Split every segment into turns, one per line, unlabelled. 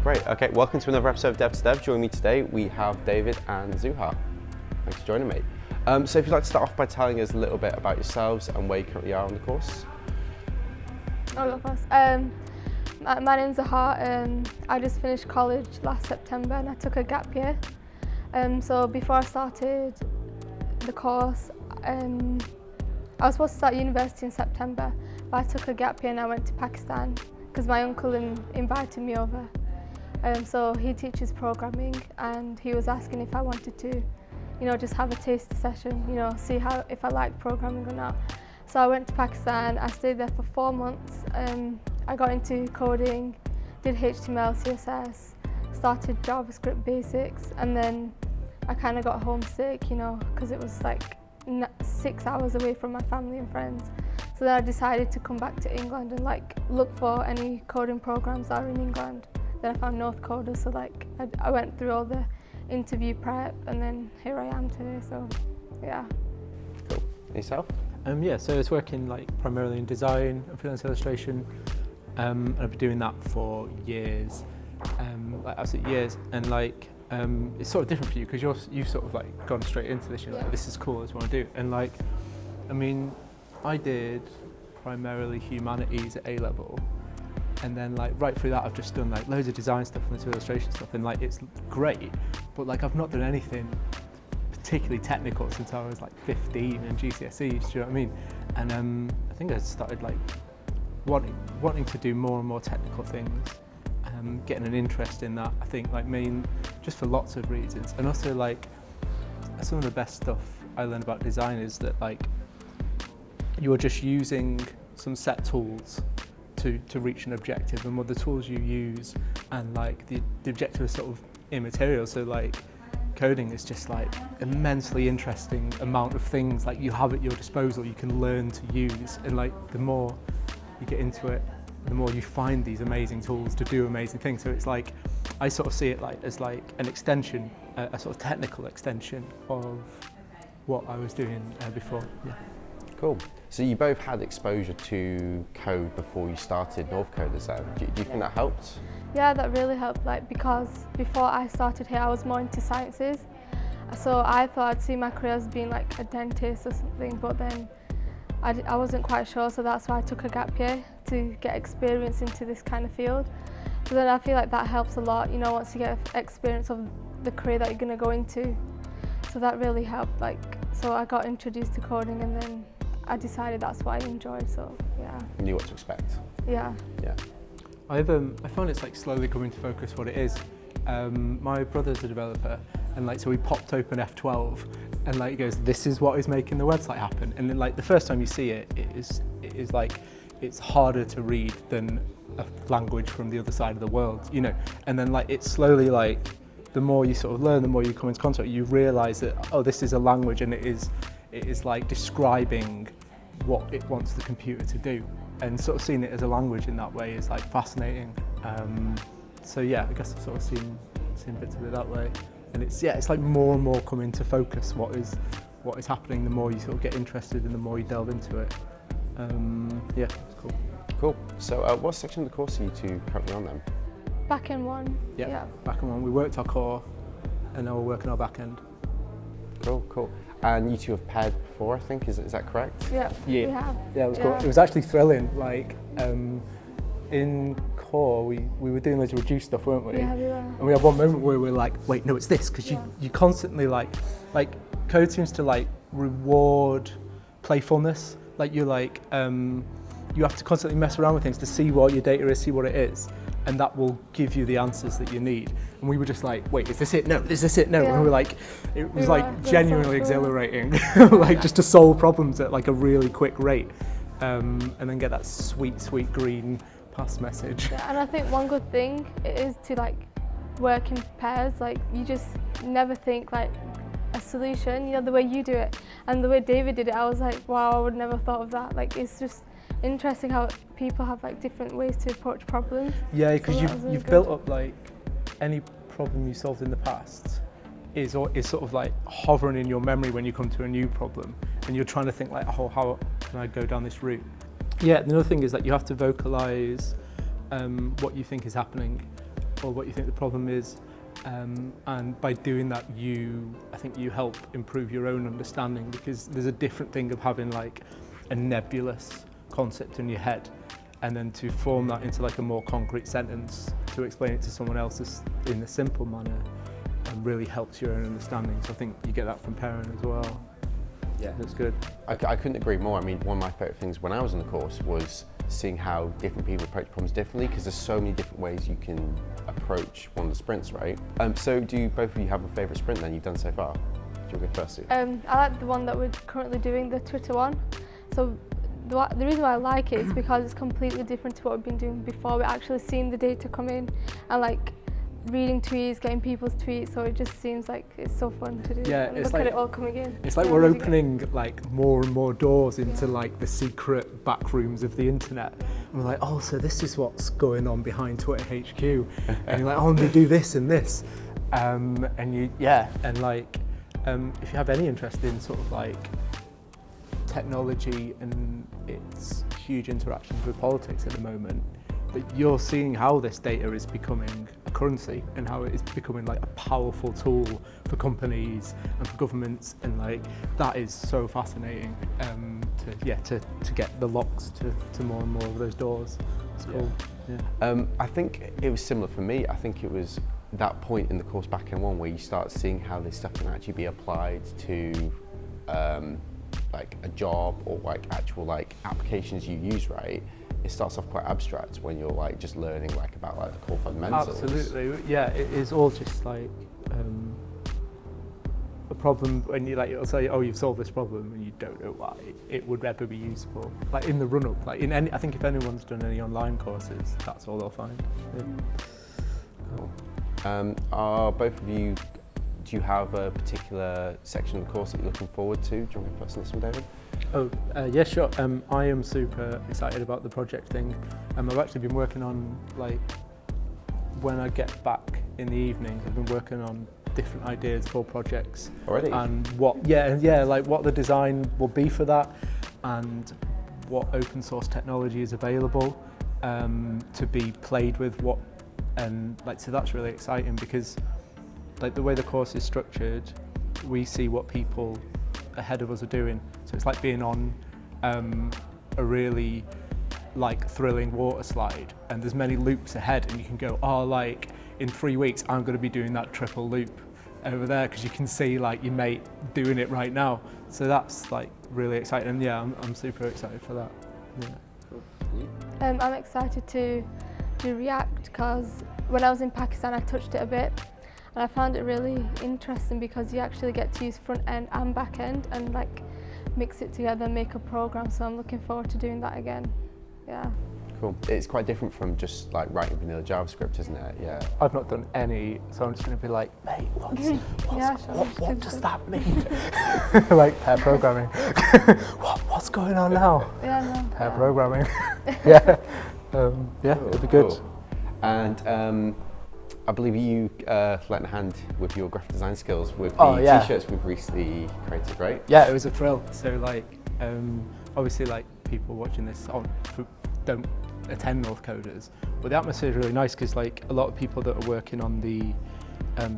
Great, okay, welcome to another episode of Dev to Dev. Joining me today, we have David and Zuha. Thanks for joining me. So if you'd like to start off by telling us a little bit about yourselves and where you currently are on the course.
I'll go first. My name's Zuha. I just finished college last September and I took a gap year. So before I started the course, I was supposed to start university in September, but I took a gap year and I went to Pakistan because my uncle invited me over. So he teaches programming and he was asking if I wanted to, just have a taster session, see if I like programming or not. So I went to Pakistan, I stayed there for 4 months. I got into coding, did HTML, CSS, started JavaScript basics, and then I kind of got homesick, because it was like 6 hours away from my family and friends. So then I decided to come back to England and look for any coding programs that are in England. Then I found North Coder, so I went through all the interview prep and then here I am today, so yeah.
Cool. And yourself?
So I was working primarily in design and freelance illustration, and I've been doing that for years, absolute years, and it's sort of different for you because you've sort of gone straight into this. You're like, this is cool, this is what I want to do, and I did primarily humanities at A-level, and then right through that I've just done loads of design stuff and this illustration stuff, and it's great, but I've not done anything particularly technical since I was 15 in GCSEs, do you know what I mean? And I think I started wanting to do more and more technical things, getting an interest in that, I think just for lots of reasons. And also some of the best stuff I learned about design is that you're just using some set tools to reach an objective, and what the tools you use and the objective is sort of immaterial. So coding is just immensely interesting amount of things you have at your disposal you can learn to use, and the more you get into it, the more you find these amazing tools to do amazing things. So it's I sort of see it as an extension, a sort of technical extension of what I was doing before. Yeah.
Cool. So you both had exposure to code before you started North Coders then. Do you think that helped?
Yeah, that really helped, because before I started here I was more into sciences. So I thought I'd see my career as being a dentist or something, but then I wasn't quite sure, so that's why I took a gap year to get experience into this kind of field. So then I feel that helps a lot, once you get experience of the career that you're going to go into. So that really helped, so I got introduced to coding and then I decided that's what I enjoyed, so yeah.
You knew what to expect?
Yeah.
Yeah.
I found it's slowly coming to focus what it is. My brother's a developer, and so we popped open F12 and he goes, this is what is making the website happen. And then the first time you see it, it's harder to read than a language from the other side of the world, And then it's slowly the more you sort of learn, the more you come into contact, you realise that, oh, this is a language, and it is describing what it wants the computer to do. And sort of seeing it as a language in that way is fascinating. So yeah, I guess I've sort of seen bits of it that way. And it's more and more coming to focus what is happening, the more you sort of get interested and the more you delve into it. Yeah, it's cool.
Cool. So what section of the course are you two currently on then?
Back end one.
Yeah, back end one. We worked our core and now we're working our back end.
Cool. And you two have paired before, I think, is that correct?
Yeah, we have.
Yeah, it was cool. It was actually thrilling. In core, we were doing loads of reduced stuff, weren't we?
Yeah, we were.
And we had one moment where we were wait, no, it's this, because you constantly code seems to reward playfulness. You have to constantly mess around with things to see what your data is, see what it is, and that will give you the answers that you need. And we were just wait, is this it? No, is this it? No. Yeah. And we were it was genuinely exhilarating, just to solve problems at a really quick rate, and then get that sweet green pass message.
Yeah, and I think one good thing is to work in pairs. You just never think a solution, the way you do it, and the way David did it. I was wow, I would never thought of that. It's just interesting how people have different ways to approach problems.
Yeah, because you've built up any problem you solved in the past is sort of hovering in your memory when you come to a new problem, and you're trying to think how can I go down this route. Yeah, the other thing is you have to vocalize what you think is happening, or what you think the problem is. And by doing that, I think you help improve your own understanding, because there's a different thing of having like a nebulous concept in your head, and then to form that into like a more concrete sentence to explain it to someone else in a simple manner, really helps your own understanding. So I think you get that from parent as well.
Yeah,
that's good.
I couldn't agree more. I mean, one of my favourite things when I was in the course was seeing how different people approach problems differently, because there's so many different ways you can approach one of the sprints, right? So do both of you have a favourite sprint then you've done so far? Do you want to go first, Sue?
I like the one that we're currently doing, the Twitter one. So the reason why I like it is because it's completely different to what we've been doing before. We're actually seeing the data come in and like reading tweets, getting people's tweets, so it just seems like it's so fun to do.
Yeah,
and
it's
look
like,
at it all coming in.
It's like we're opening like more and more doors into like the secret back rooms of the internet. And we're like, oh, so this is what's going on behind Twitter HQ. And you're like, oh, and they do this and this. And if you have any interest in sort of like technology and its huge interactions with politics at the moment, that you're seeing how this data is becoming a currency and how it is becoming like a powerful tool for companies and for governments, and like that is so fascinating to get the locks to more and more of those doors. It's cool. Yeah.
I think it was similar for me. I think it was that point in the course back in one where you start seeing how this stuff can actually be applied to like a job or like actual like applications you use, right? It starts off quite abstract when you're like just learning like about like the core fundamentals.
Absolutely, yeah. It is all just like a problem when you like it'll say, oh, you've solved this problem, and you don't know why it would ever be useful. Like in the run-up, like in any, I think if anyone's done any online courses, that's all they'll find. Yeah.
Cool. Are both of you? Do you have a particular section of the course that you're looking forward to? Do you want to go first on this one, David?
Yeah, sure. I am super excited about the project thing. I've actually been working on, like, when I get back in the evenings, I've been working on different ideas for projects.
Already?
And what the design will be for that, and what open source technology is available to be played with. So that's really exciting, because like the way the course is structured, we see what people ahead of us are doing. So it's like being on a really like thrilling water slide, and there's many loops ahead, and you can go, oh, like in 3 weeks I'm going to be doing that triple loop over there, because you can see like your mate doing it right now. So that's like really exciting, and yeah, I'm super excited for that. Yeah.
I'm excited to do React, because when I was in Pakistan I touched it a bit, and I found it really interesting because you actually get to use front end and back end and like mix it together and make a program. So I'm looking forward to doing that again. Yeah.
Cool. It's quite different from just like writing vanilla JavaScript, isn't it? Yeah.
I've not done any, so I'm just going to be like, mate, what does that mean? Like pair programming. What's going on now?
Yeah, no.
Pair programming. Yeah. It'll be good.
Cool. And I believe you lent a hand with your graphic design skills with the t-shirts we've recently created, right?
Yeah, it was a thrill. So like, obviously like people watching this don't attend North Coders, but the atmosphere is really nice, because like a lot of people that are working on the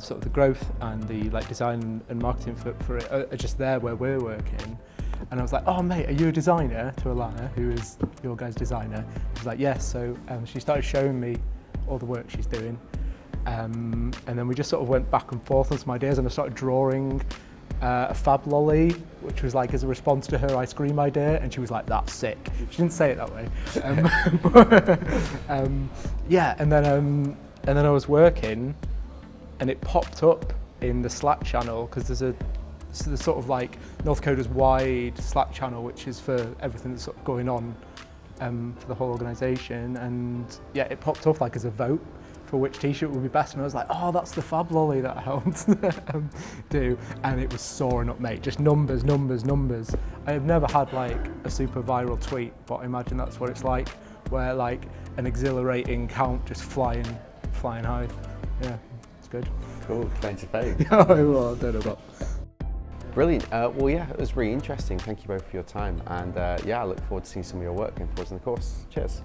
sort of the growth and the like design and marketing for it are just there where we're working. And I was like, oh mate, are you a designer? To Alana, who is your guys' designer. She's like, yes. So she started showing me all the work she's doing. And then we just sort of went back and forth on some ideas, and I started drawing a fab lolly, which was like as a response to her ice cream idea, and she was like, that's sick. She didn't say it that way. And then I was working, and it popped up in the Slack channel, because there's sort of like North Coders wide Slack channel, which is for everything that's sort of going on for the whole organisation, and yeah, it popped up like as a vote for which t-shirt would be best, and I was like, oh, that's the fab lolly that I helped do, and it was soaring up, mate, just numbers. I have never had like a super viral tweet, but I imagine that's what it's like, where like an exhilarating count just flying high. Yeah, it's good.
Cool, plenty of fame.
Oh, well, I don't know about.
Brilliant. Well, yeah, it was really interesting. Thank you both for your time, and yeah, I look forward to seeing some of your work going forward in the course. Cheers.